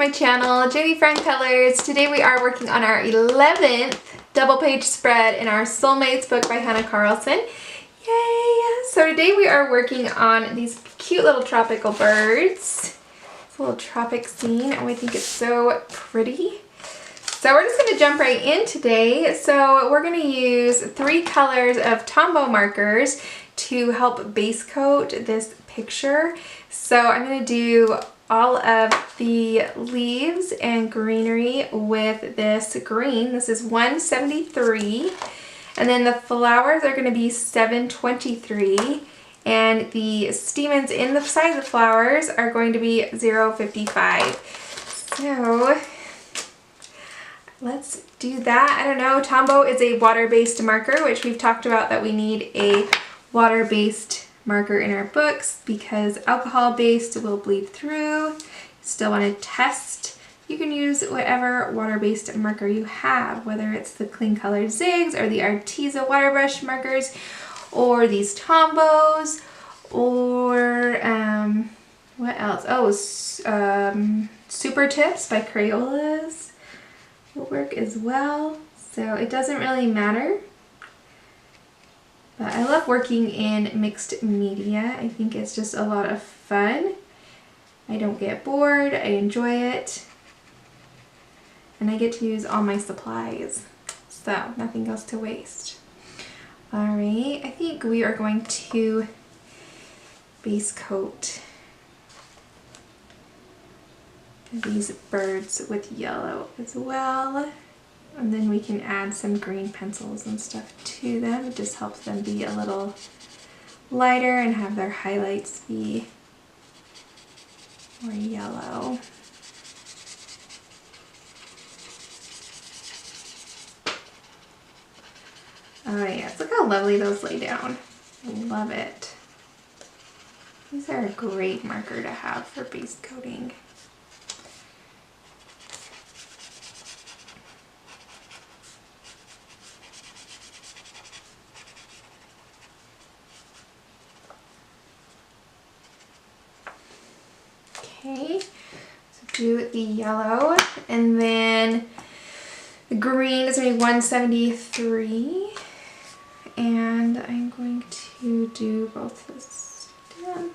my channel, Judy Friend Colors. Today we are working on our 11th double page spread in our Soulmates book by Hanna Karlzon. Yay! So today we are working on these cute little tropical birds. It's a little tropic scene and I think it's so pretty. So we're just going to jump right in today. So we're going to use 3 colors of Tombow markers to help base coat this picture. So I'm going to do all of the leaves and greenery with this green. This is 173. And then the flowers are going to be 723. And the stamens in the sides of the flowers are going to be 055. So let's do that. I don't know, Tombow is a water-based marker, which we've talked about that we need a water-based marker in our books because alcohol-based will bleed through. Still want to test. You can use whatever water-based marker you have, whether it's the Clean Color Zigs or the Arteza water brush markers or these Tombows or what else? Oh, Super Tips by Crayola's will work as well. So it doesn't really matter. But I love working in mixed media. I think it's just a lot of fun. I don't get bored. I enjoy it. And I get to use all my supplies. So nothing goes to waste. Alright, I think we are going to base coat these birds with yellow as well. And then we can add some green pencils and stuff to them. It just helps them be a little lighter and have their highlights be more yellow. Oh yes, look how lovely those lay down. I love it. These are a great marker to have for base coating. Okay, so do the yellow, and then the green is going to be 173, and I'm going to do both the stem.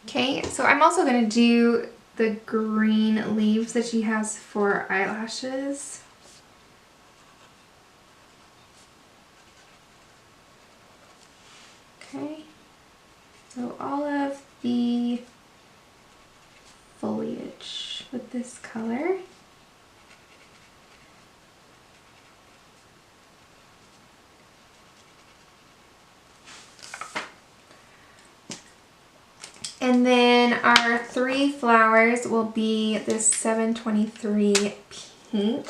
Okay, so I'm also going to do the green leaves that she has for eyelashes. Okay, so all of the foliage with this color. And then our 3 flowers will be this 723 pink.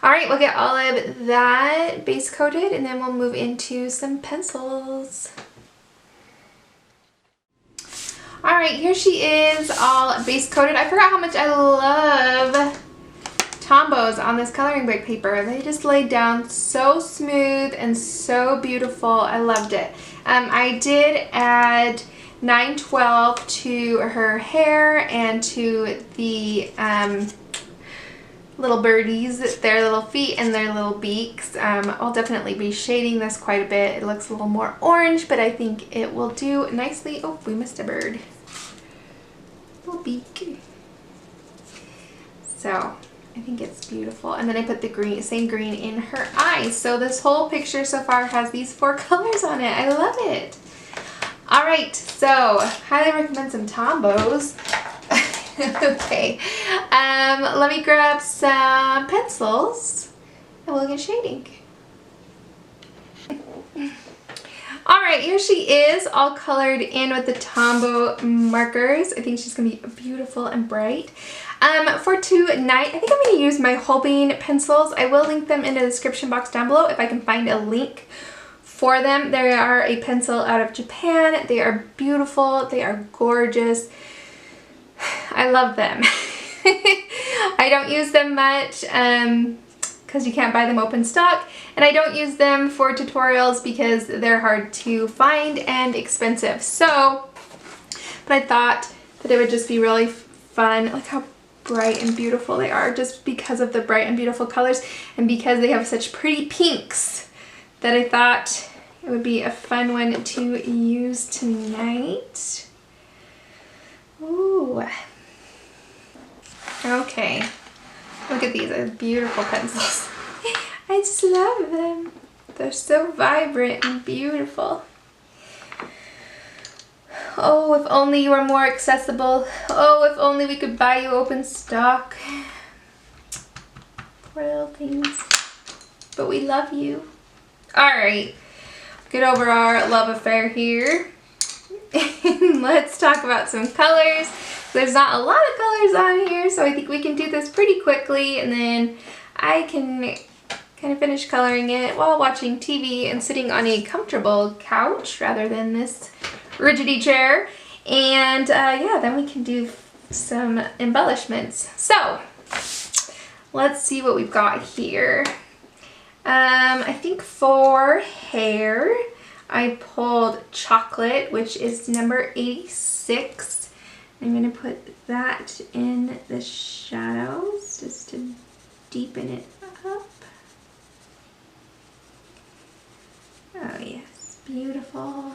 Alright, we'll get all of that base coated and then we'll move into some pencils. Alright, here she is all base coated. I forgot how much I love Tombows on this coloring book paper. They just laid down so smooth and so beautiful. I loved it. I did add 912 to her hair and to the little birdies, their little feet and their little beaks. I'll definitely be shading this quite a bit. It looks a little more orange, but I think it will do nicely. Oh, we missed a bird. Little beak. So I think it's beautiful. And then I put the green, same green in her eyes. So this whole picture so far has these 4 colors on it. I love it. All right, so highly recommend some Tombows. Okay, let me grab some pencils and we'll get shading. Alright, here she is, all colored in with the Tombow markers. I think she's going to be beautiful and bright. For tonight, I think I'm going to use my Holbein pencils. I will link them in the description box down below if I can find a link for them. They are a pencil out of Japan. They are beautiful. They are gorgeous. I love them. I don't use them much because you can't buy them open stock, and I don't use them for tutorials because they're hard to find and expensive. So, but I thought that it would just be really fun. Look how bright and beautiful they are, just because of the bright and beautiful colors and because they have such pretty pinks, that I thought it would be a fun one to use tonight. Ooh. Okay. Look at these beautiful pencils. I just love them. They're so vibrant and beautiful. Oh, if only you were more accessible. Oh, if only we could buy you open stock. Poor little things. But we love you. Alright. Get over our love affair here. Let's talk about some colors. There's not a lot of colors on here, so I think we can do this pretty quickly, and then I can kind of finish coloring it while watching TV and sitting on a comfortable couch rather than this rigidy chair. And yeah, then we can do some embellishments. So let's see what we've got here. I think for hair, I pulled chocolate, which is number 86. I'm going to put that in the shadows just to deepen it up. Oh yes, beautiful.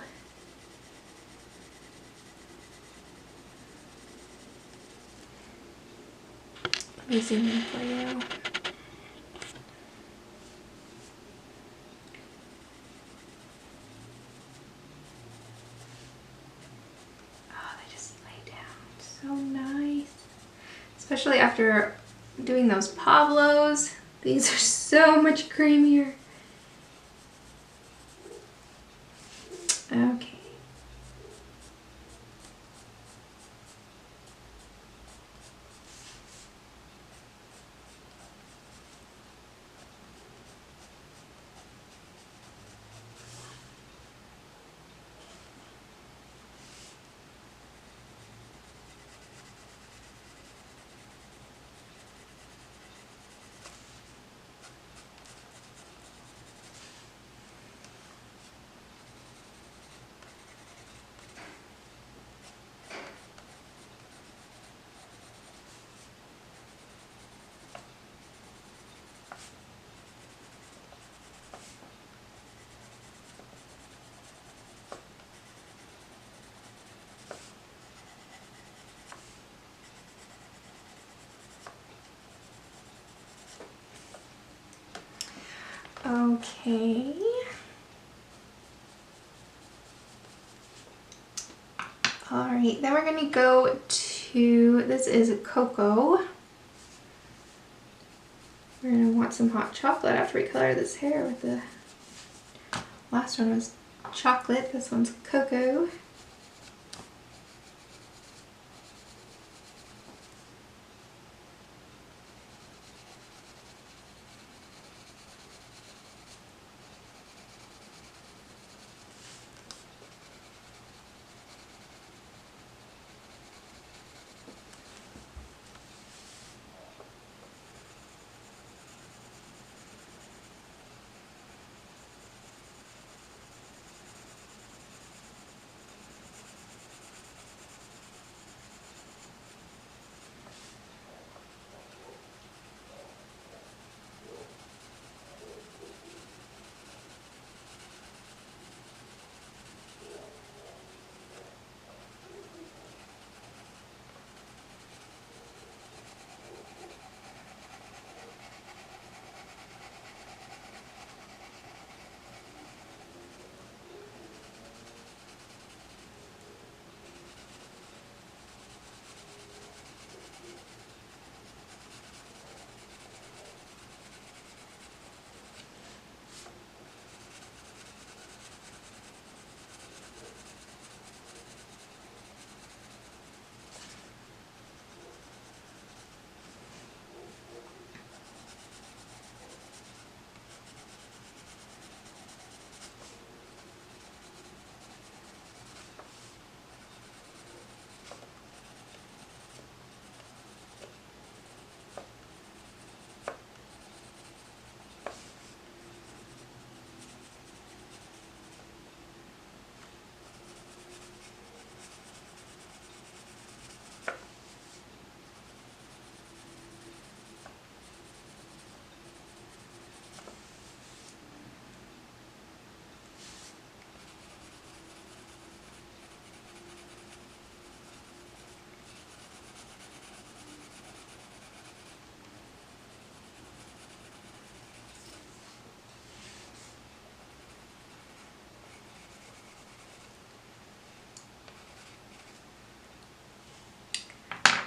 Let me zoom in for you. So nice, especially after doing those Pablos. These are so much creamier. Okay. Okay. Alright, then we're going to go to, this is cocoa. We're going to want some hot chocolate after we color this hair with the, last one was chocolate, this one's cocoa.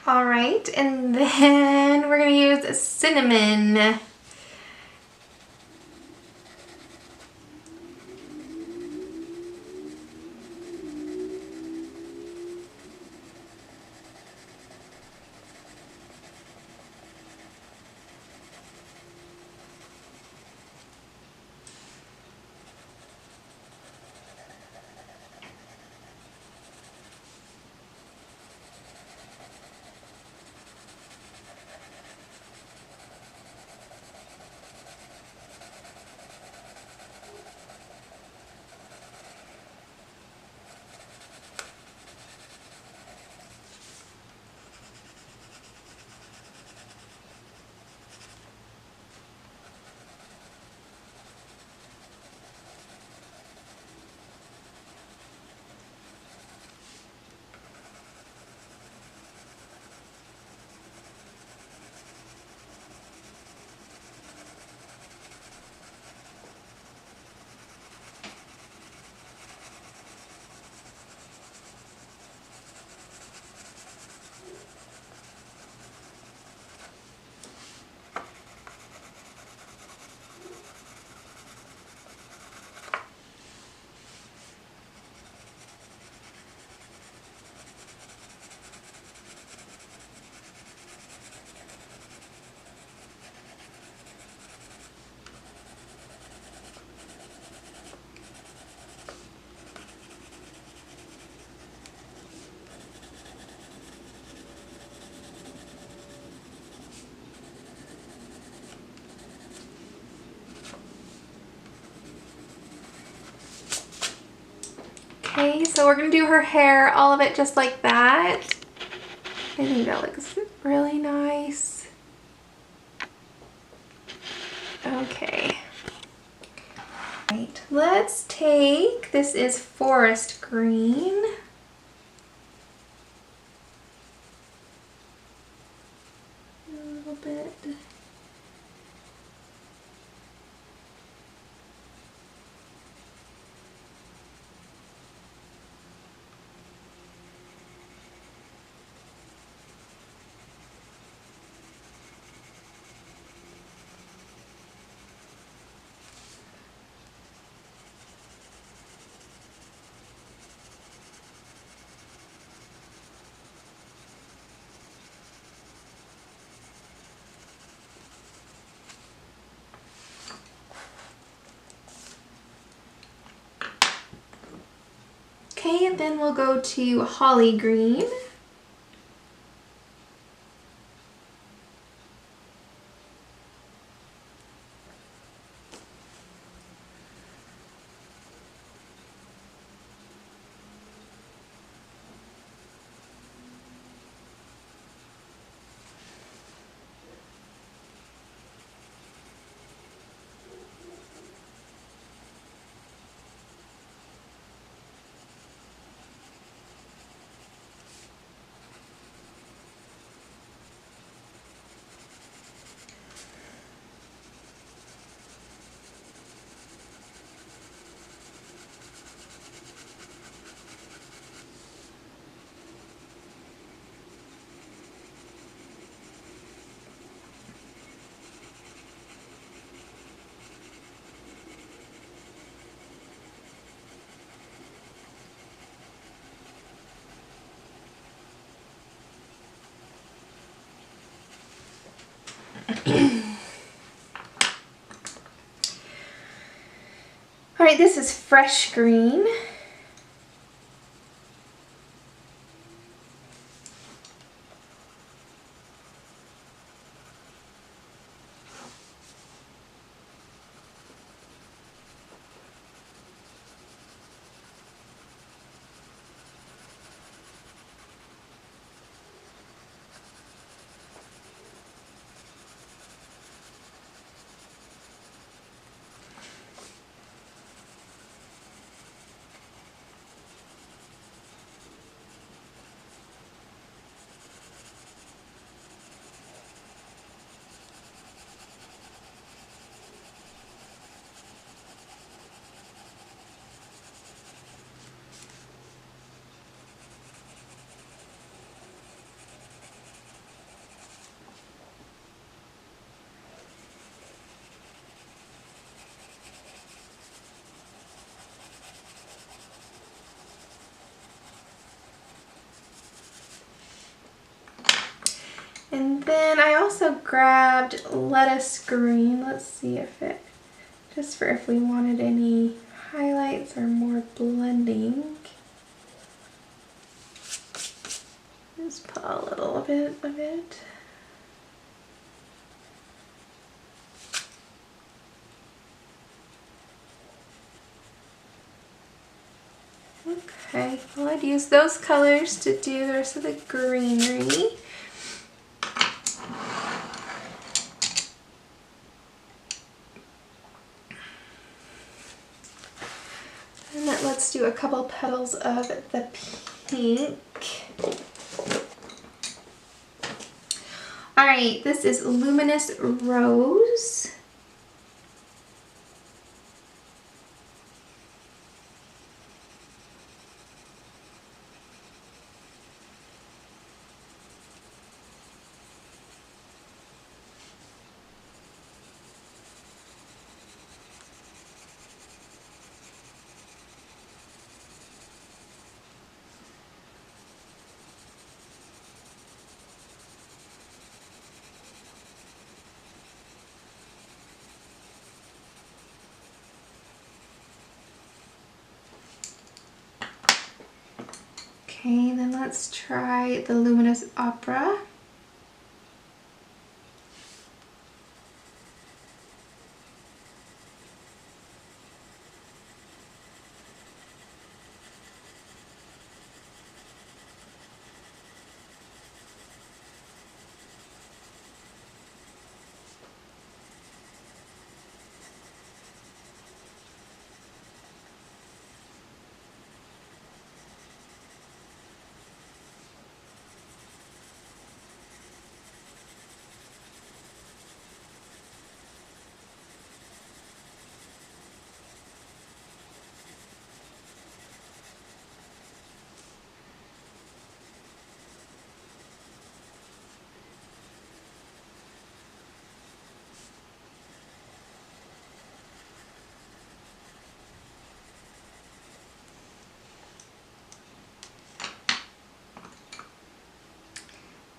All right, and then we're gonna use cinnamon. Okay, so we're gonna do her hair, all of it just like that. I think that looks really nice. Okay. Right, let's take, this is forest green. A little bit. Okay, and then we'll go to holly green. All right, this is fresh green. also grabbed lettuce green. Let's see if it, just for if we wanted any highlights or more blending. Just put a little bit of it. Okay, well, I'd use those colors to do the rest of the greenery. And then let's do a couple petals of the pink. All right, this is Luminous Rose. Okay, then let's try the Luminous Opera.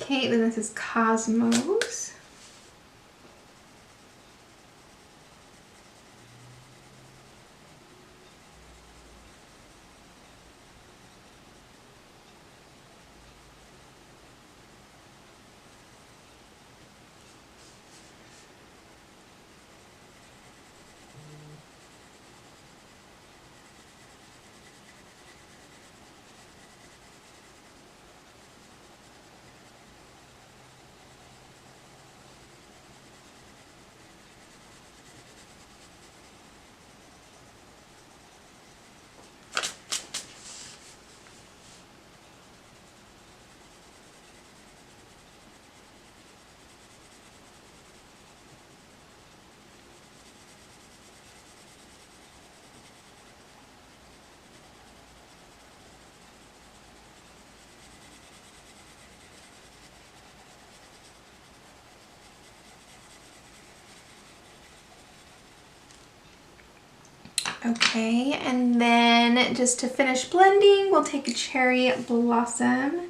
Okay, then this is Cosmos. Okay, and then just to finish blending, we'll take a Cherry Blossom.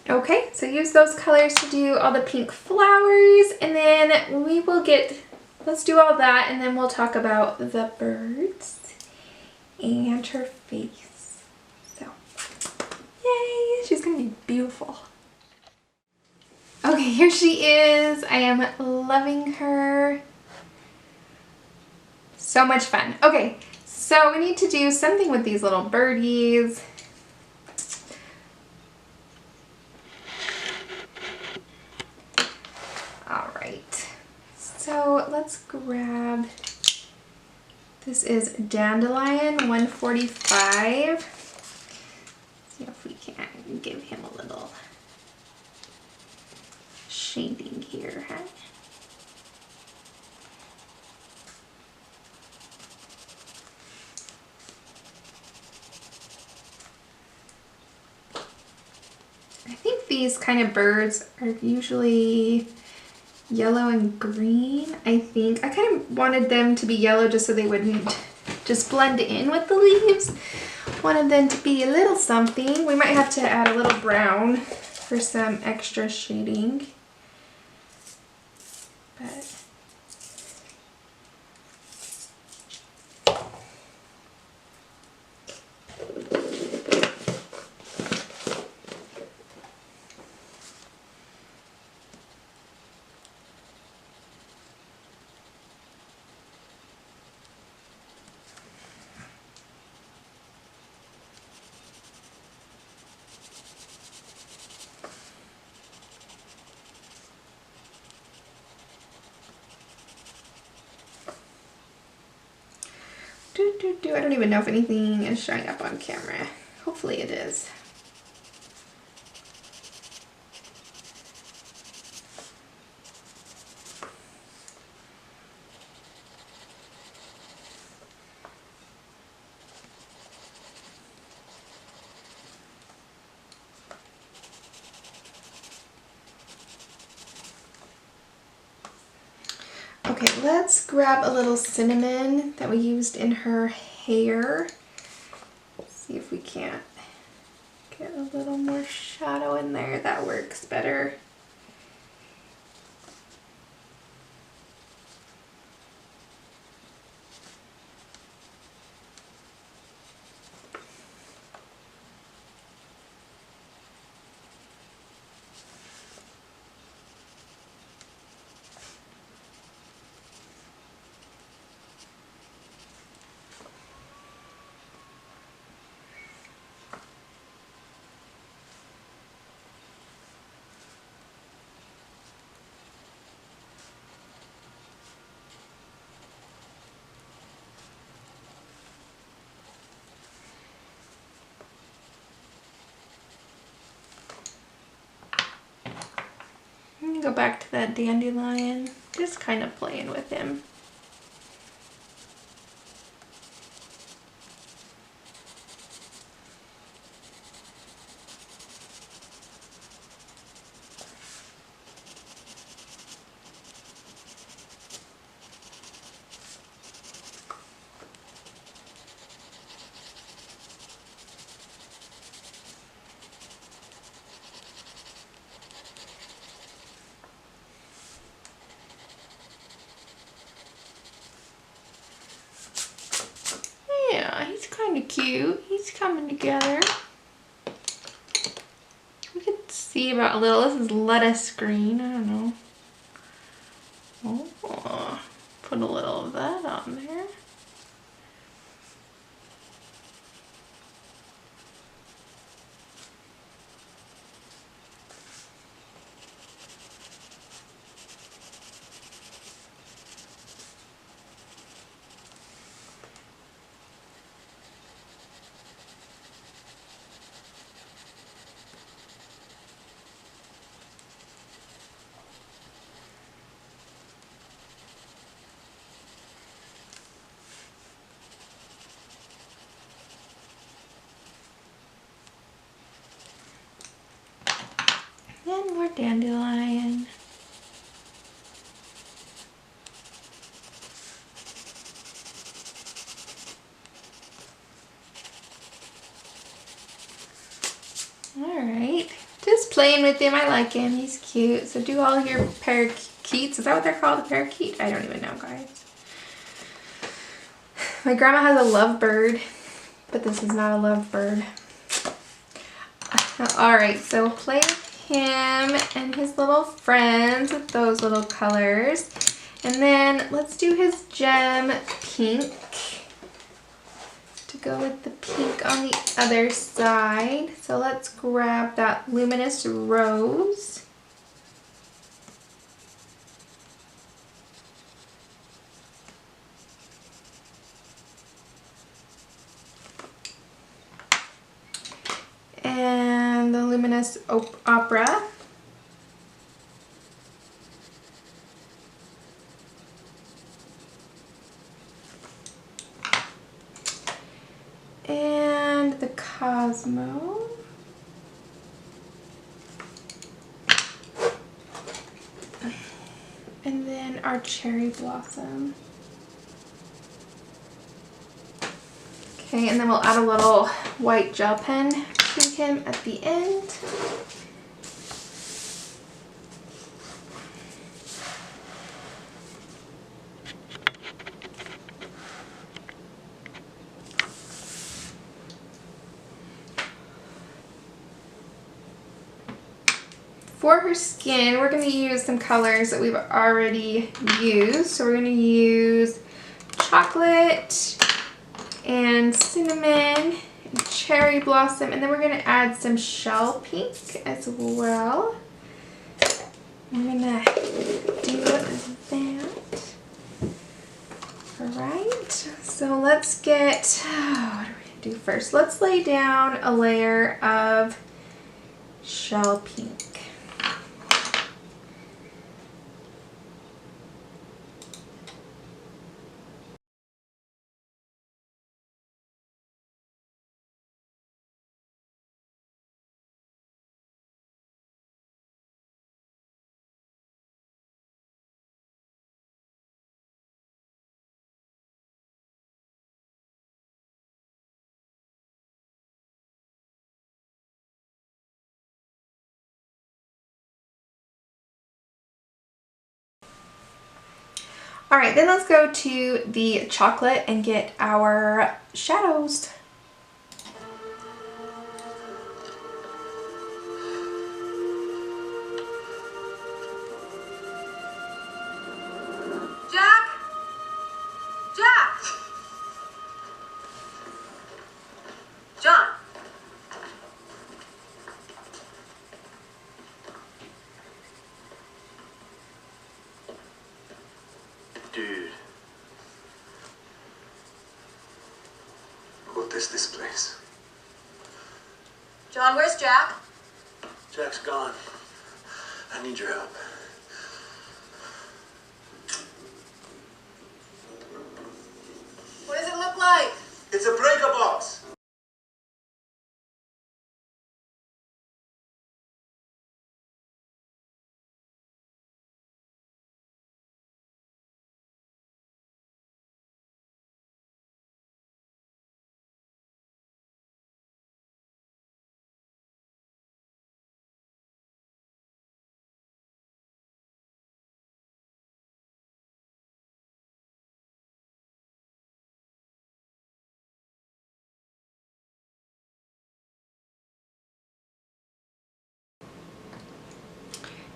Okay, so use those colors to do all the pink flowers, and then we will let's do all that, and then we'll talk about the birds and her face. So, yay, she's gonna be beautiful. Okay, here she is. I am loving her. So much fun. Okay, so we need to do something with these little birdies. right, so let's grab, this is Dandelion 145. See if we can give him a little shading here, huh? I think these kind of birds are usually yellow and green, I think. I kind of wanted them to be yellow just so they wouldn't just blend in with the leaves. Wanted them to be a little something. We might have to add a little brown for some extra shading. But I don't even know if anything is showing up on camera. Hopefully it is. Okay, let's grab a little cinnamon that we used in her hair. See if we can't get a little more shadow in there. That works better. I'm gonna go back to that dandelion, just kind of playing with him. Yeah, he's kind of cute. He's coming together. We could see about a little. This is lettuce green. I don't know. Oh, put a little of that on there. And more dandelion. Alright, just playing with him. I like him. He's cute. So do all your parakeets. Is that what they're called? A parakeet? I don't even know, guys. My grandma has a lovebird, but this is not a lovebird. Alright, so play with him and his little friends with those little colors. And then let's do his gem pink to go with the pink on the other side. So let's grab that luminous rose. Christmas opera. And the Cosmo. And then our cherry blossom. Okay, and then we'll add a little white gel pen to him at the end. For her skin, we're going to use some colors that we've already used. So we're going to use chocolate and cinnamon and cherry blossom, and then we're going to add some shell pink as well. I'm going to do that. Alright, so let's get, what are we going to do first? Let's lay down a layer of shell pink. All right, then let's go to the chocolate and get our shadows. Jack! Jack! John! Dude. What is this place? John, where's Jack? Jack's gone. I need your help. What does it look like? It's a breaker box.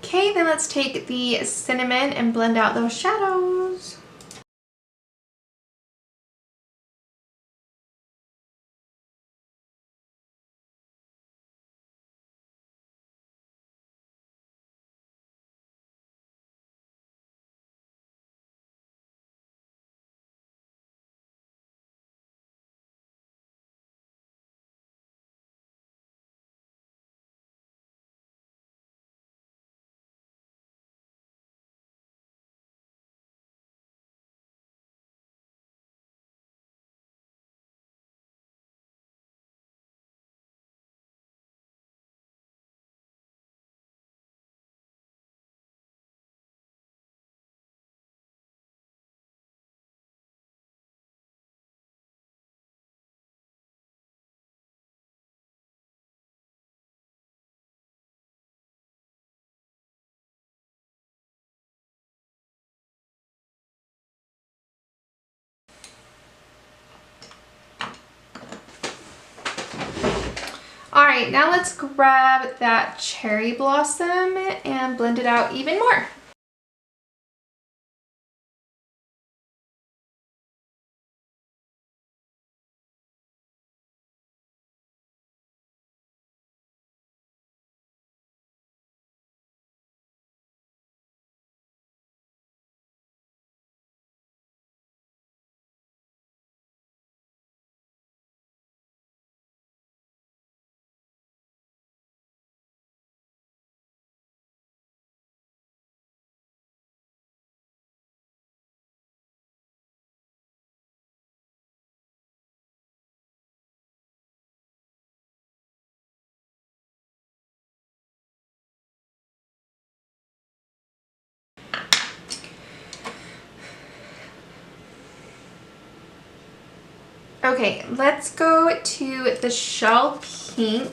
Okay, then let's take the cinnamon and blend out those shadows. All right, now let's grab that cherry blossom and blend it out even more. Okay, let's go to the shell pink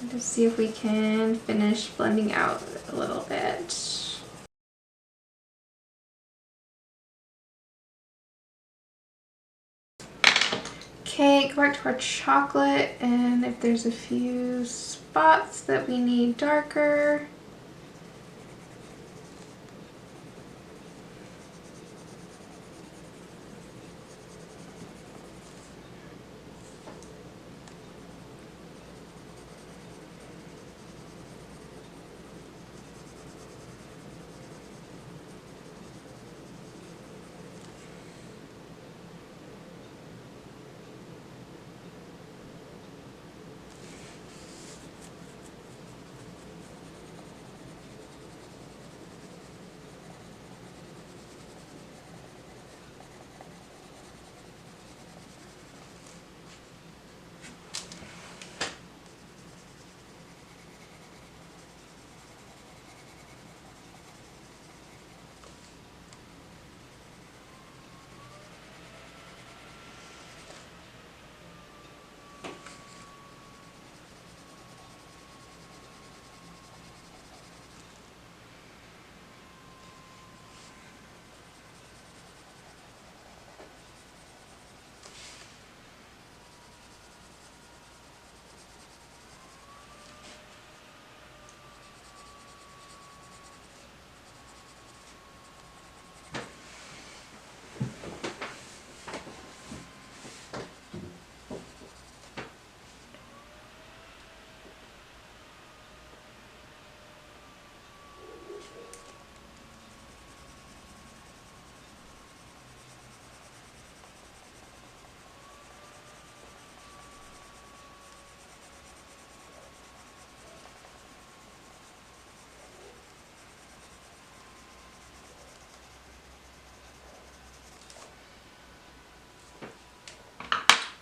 and just see if we can finish blending out a little bit. Okay, go back to our chocolate, and if there's a few spots that we need darker.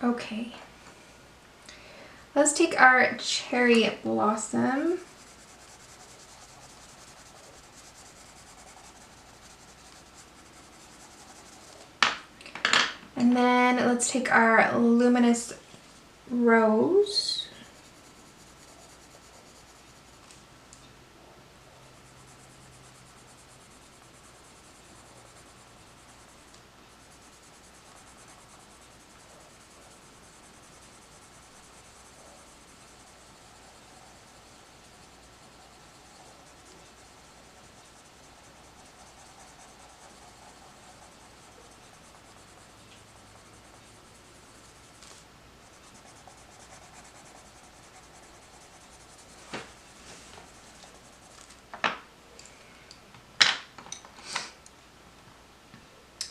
Okay, let's take our cherry blossom. And then let's take our luminous rose.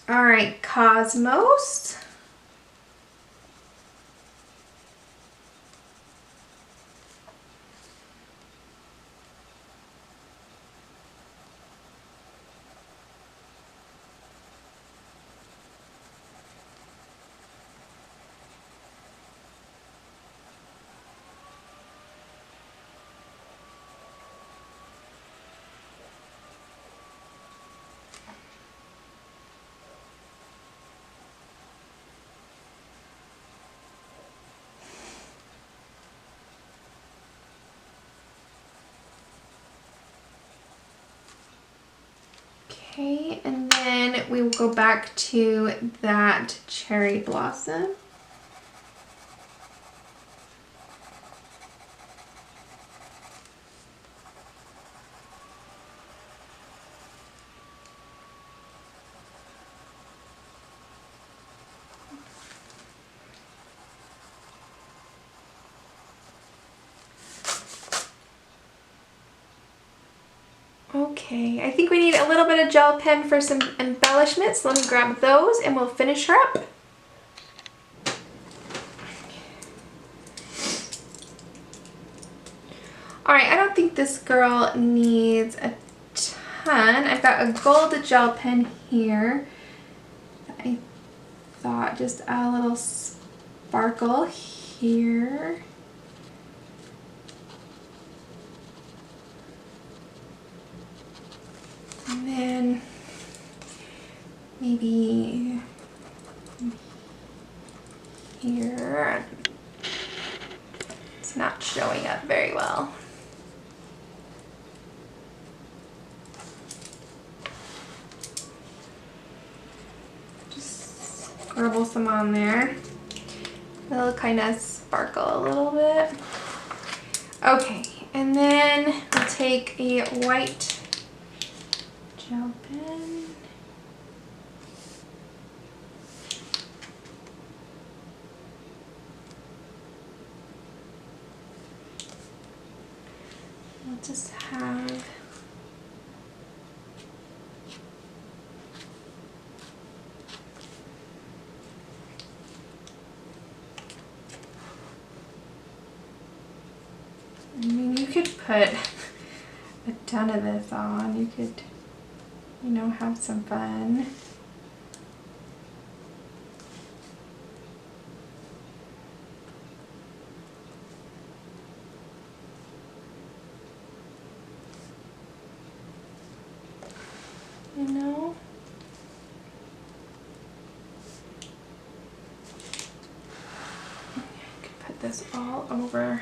All right, Cosmos. Okay, and then we will go back to that cherry blossom. Okay, I think we need a little bit of gel pen for some embellishments. Let me grab those and we'll finish her up. Alright, I don't think this girl needs a ton. I've got a gold gel pen here. I thought just a little sparkle here. And then maybe very well. Just scribble some on there. It'll kind of sparkle a little bit. Okay, and then we'll take a white gel pen. We'll just have I mean, you could put a ton of this on. You could, you know, have some fun. You know? I could put this all over.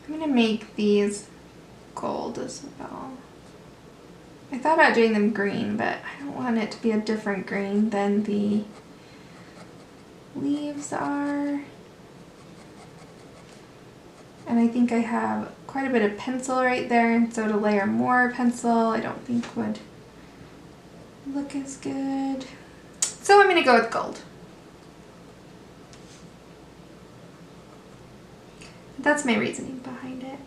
I'm gonna make these gold as well. I thought about doing them green, but I don't want it to be a different green than the leaves are. And I think I have quite a bit of pencil right there, and so to layer more pencil I don't think would look as good. So I'm gonna go with gold. That's my reasoning behind it.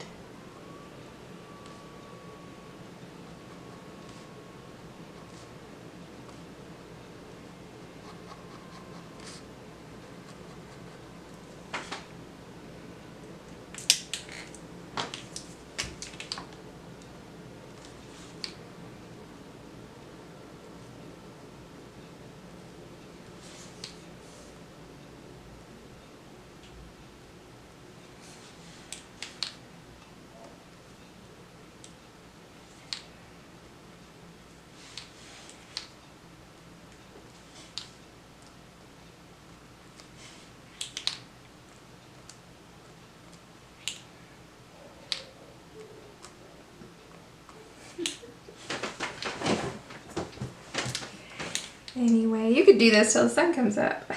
Anyway, you could do this till the sun comes up.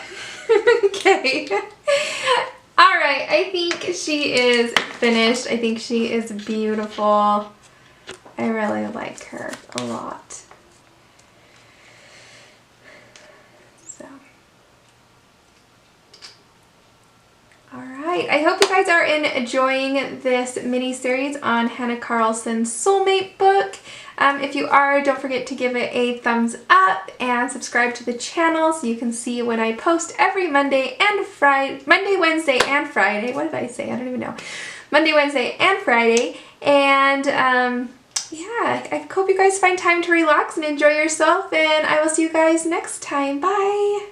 Okay. Alright, I think she is finished. I think she is beautiful. I really like her a lot. So. Alright, I hope you guys are enjoying this mini-series on Hanna Karlzon's Soulmate book. If you are, don't forget to give it a thumbs up and subscribe to the channel so you can see when I post every Monday, Wednesday, and Friday. What did I say? I don't even know. Monday, Wednesday, and Friday. And yeah, I hope you guys find time to relax and enjoy yourself, and I will see you guys next time. Bye!